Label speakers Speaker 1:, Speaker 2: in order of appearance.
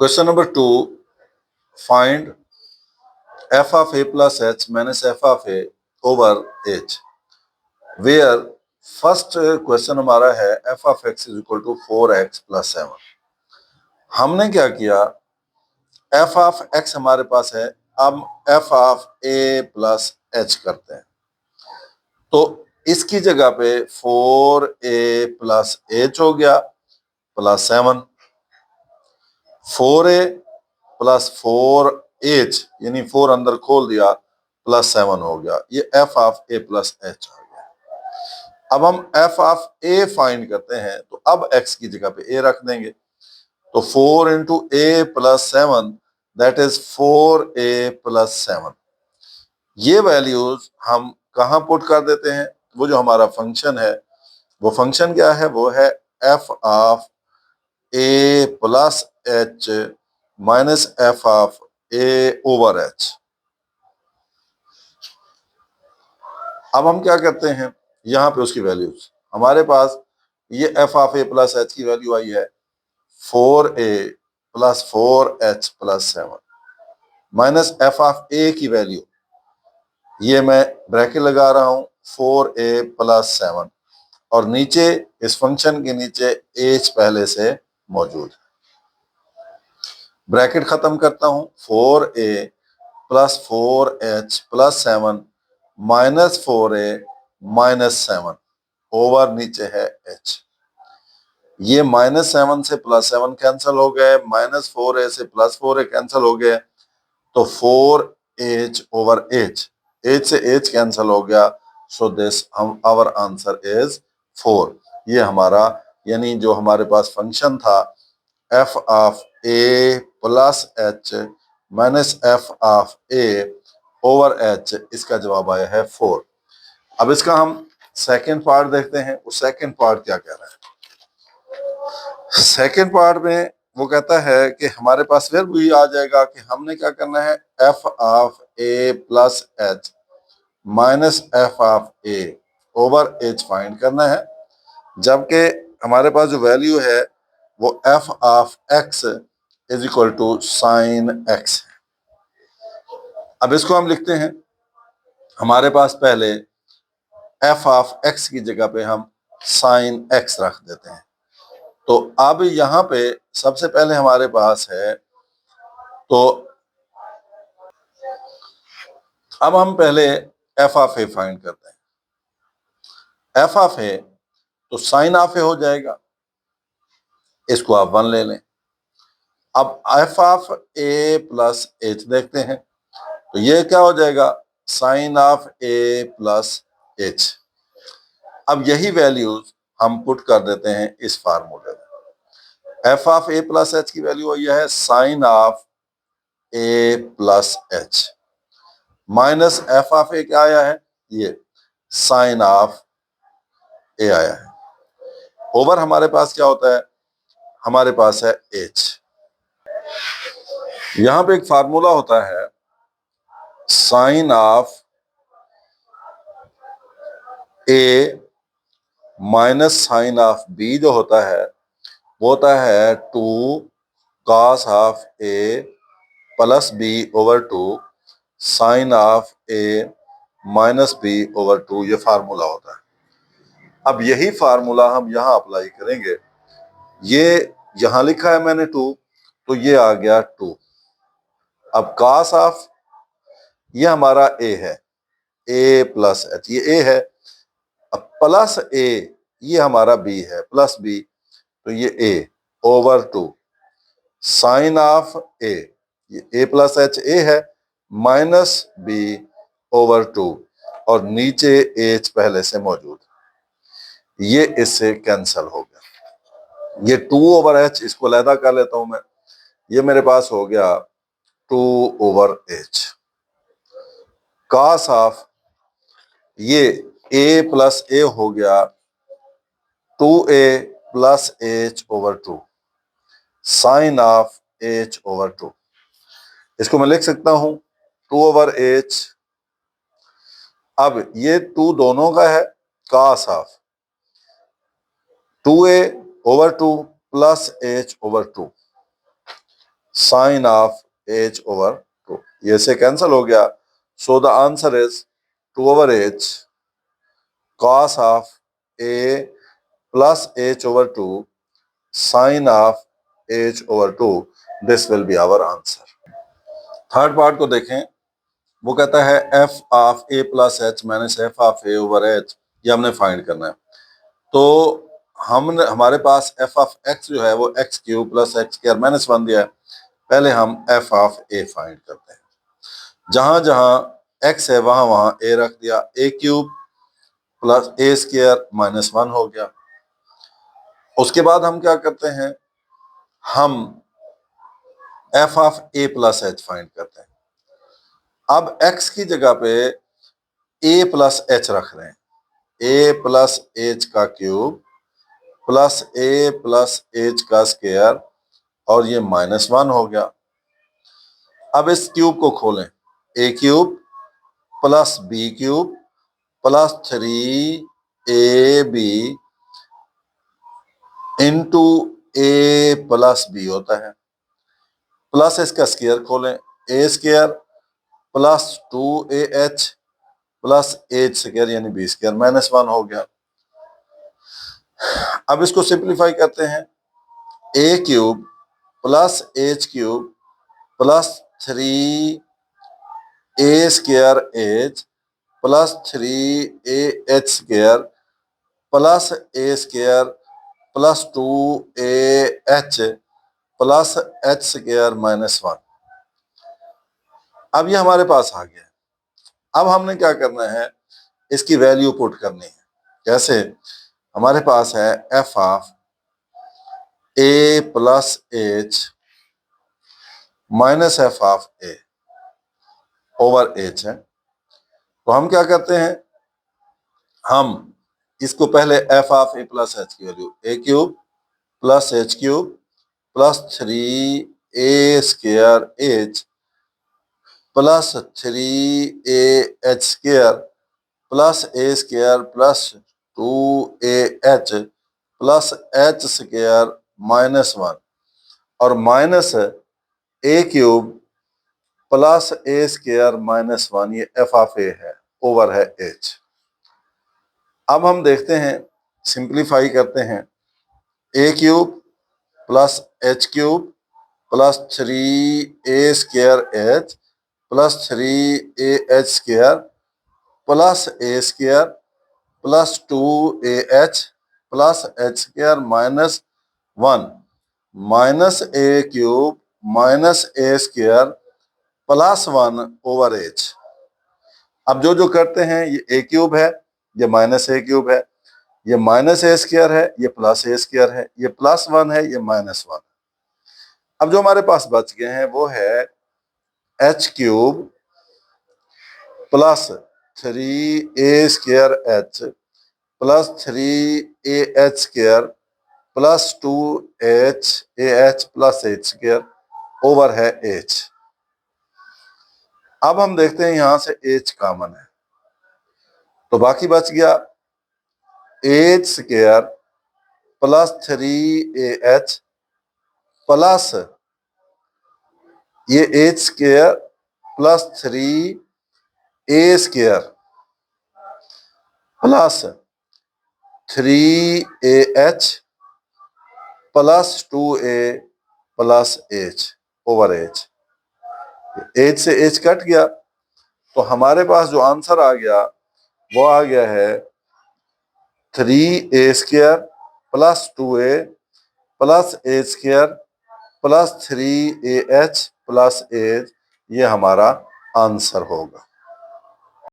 Speaker 1: Question number 2. Find f of a plus h minus f of a over h. Where first question हमारा है f of x is equal to 4x plus 7. हमने क्या किया, f of x हमारे पास है, अब f of a plus h करते हैं। तो इसकी जगह पे 4a plus h हो गया प्लस 7, 4a प्लस 4h यानी 4 अंदर खोल दिया प्लस 7 हो गया। ये f of a plus h आ गया। अब हम f ऑफ a फाइंड करते हैं, तो अब x की जगह पे a रख देंगे। तो 4 into a plus 7 that is 4a plus 7। ये वैल्यूज हम कहाँ पुट कर देते हैं, वो जो हमारा फंक्शन है, वो फंक्शन क्या है, वो है f of a plus h minus f of a over h। अब हम क्या करते हैं, यहाँ पे उसकी वैल्यूज हमारे पास ये f of a plus h की वैल्यू आई है 4a plus 4h plus 7 minus f of a की वैल्यू, ये मैं ब्रैकेट लगा रहा हूं 4a प्लस 7 और नीचे इस फंक्शन के नीचे h पहले से मौजूद है। ब्रैकेट खत्म करता हूं, 4a plus 4h plus 7 minus 4a minus 7 over नीचे है h। ये माइनस 7 से प्लस 7 कैंसिल हो गए, माइनस 4a से प्लस 4a कैंसिल हो गए, तो 4h ओवर h, h से h कैंसिल हो गया। So this our answer is 4। ये हमारा यानी जो हमारे पास फंक्शन था f of a plus h minus f of a over h, इसका जवाब आया है 4। अब इसका हम सेकेंड पार्ट देखते हैं, वो सेकेंड पार्ट क्या कह रहा है। सेकेंड पार्ट में वो कहता है कि हमारे पास फिर भी आ जाएगा कि हमने क्या करना है, f of a plus h minus f of a over h find करना है, जबकि हमारे पास जो वैल्यू है वो f of x is equal to sine x है। अब इसको हम लिखते हैं, हमारे पास पहले f ऑफ x की जगह पे हम साइन x रख देते हैं। तो अब यहाँ पे सबसे पहले हमारे पास है, तो अब हम पहले f ऑफ a फाइंड करते हैं। f ऑफ a तो साइन ऑफ a हो जाएगा, इसको आप 1 ले लें। अब f of a plus h देखते हैं, तो ये क्या हो जाएगा, sine of a plus h। अब यही वैल्यूज हम पुट कर देते हैं इस फार्मूले में। f of a plus h की वैल्यू यह है sine of a plus h minus f of a क्या आया है, ये साइन ऑफ a आया है। ओवर हमारे पास क्या होता है, हमारे पास है h। यहां पे एक फार्मूला होता है sine of a minus sine of b, जो होता है वो होता है 2 cos of a plus b over 2 sine of a minus b over 2। ये फार्मूला होता है। अब यही फार्मूला हम यहां अप्लाई करेंगे। ये यहां लिखा है मैंने 2, तो ये आ गया 2। अब कॉस ऑफ, ये हमारा a है, a प्लस h, ये a है। अब प्लस a, ये हमारा b है, प्लस b, तो ये a over 2 sine of a, ये a प्लस h a है, माइनस b ओवर 2 और नीचे h पहले से मौजूद, ये इससे कैंसल हो गया। ये 2 ओवर h, इसको अलहदा कर लेता हूं मैं, ये मेरे पास हो गया 2 ओवर h। कॉस ऑफ, ये a प्लस a हो गया 2a plus h over 2 sine of h over 2। इसको मैं लिख सकता हूं 2 ओवर h। अब ये 2 दोनों का है, cos of 2a over 2 plus h over 2 sine of H over two, ये से कैंसिल हो गया। So the answer is 2/h cos of A plus H over two sine of H over two, this will be our answer. Third part को देखें, वो कहता है F of A plus H minus F of A over H, ये हमने find करना है। तो हमारे पास एफ ऑफ एक्स जो है वो x cube plus x square minus 1 दिया है। पहले हम एफ ऑफ ए फाइंड करते हैं। जहां जहां एक्स है वहां वहां ए रख दिया, ए cube plus a square minus 1 हो गया। उसके बाद हम क्या करते हैं, हम F of A plus H find करते हैं। अब एक्स की जगह पे ए प्लस एच रख रहे हैं, ए प्लस एच का क्यूब प्लस ए प्लस एच का स्क्वायर, और ये माइनस 1 हो गया। अब इस क्यूब को खोलें, a cube plus b cube plus 3ab into a plus b होता है, प्लस इसका स्क्वायर खोलें, a square plus 2ah plus h square यानी बी स्क्वायर माइनस 1 हो गया। अब इसको सिंप्लीफाई करते हैं, a cube plus h cube plus 3a square h plus 3ah square plus a square plus 2ah plus h square minus 1। अब ये हमारे पास आ गया। अब हमने क्या करना है, इसकी वैल्यू पुट करनी है। कैसे, हमारे पास है F of A plus H minus F of A over h है। तो हम क्या करते हैं, हम इसको पहले f of A plus h की value a cube plus h cube plus 3a square h plus 3ah square plus a square plus 2ah plus h square minus 1 और minus a cube plus a square minus 1, ये F of ए है, over है H. अब हम देखते हैं, simplify करते हैं, a cube plus h cube plus 3a square h plus 3ah square plus a square plus 2ah plus h square minus 1 minus a cube minus a square plus 1 over h. अब जो जो करते हैं, ये ए cube है, ये minus a cube है, ये माइनस ए स्क्वायर है, ये प्लस ए स्क्वायर है, ये प्लस 1 है, ये माइनस 1। अब जो हमारे पास बच गए हैं वो है H cube plus 3a square h plus 3ah square plus 2ah plus h square over है एच। अब हम देखते हैं यहां से एच कॉमन है, तो बाकी बच गया h square plus 3ah plus ये h square plus 3a square plus 3ah plus 2a plus H over h. H से एच कट गया, तो हमारे पास जो आंसर आ गया वो आ गया है 3a square plus 2a plus h square plus 3ah plus H, ये हमारा आंसर होगा।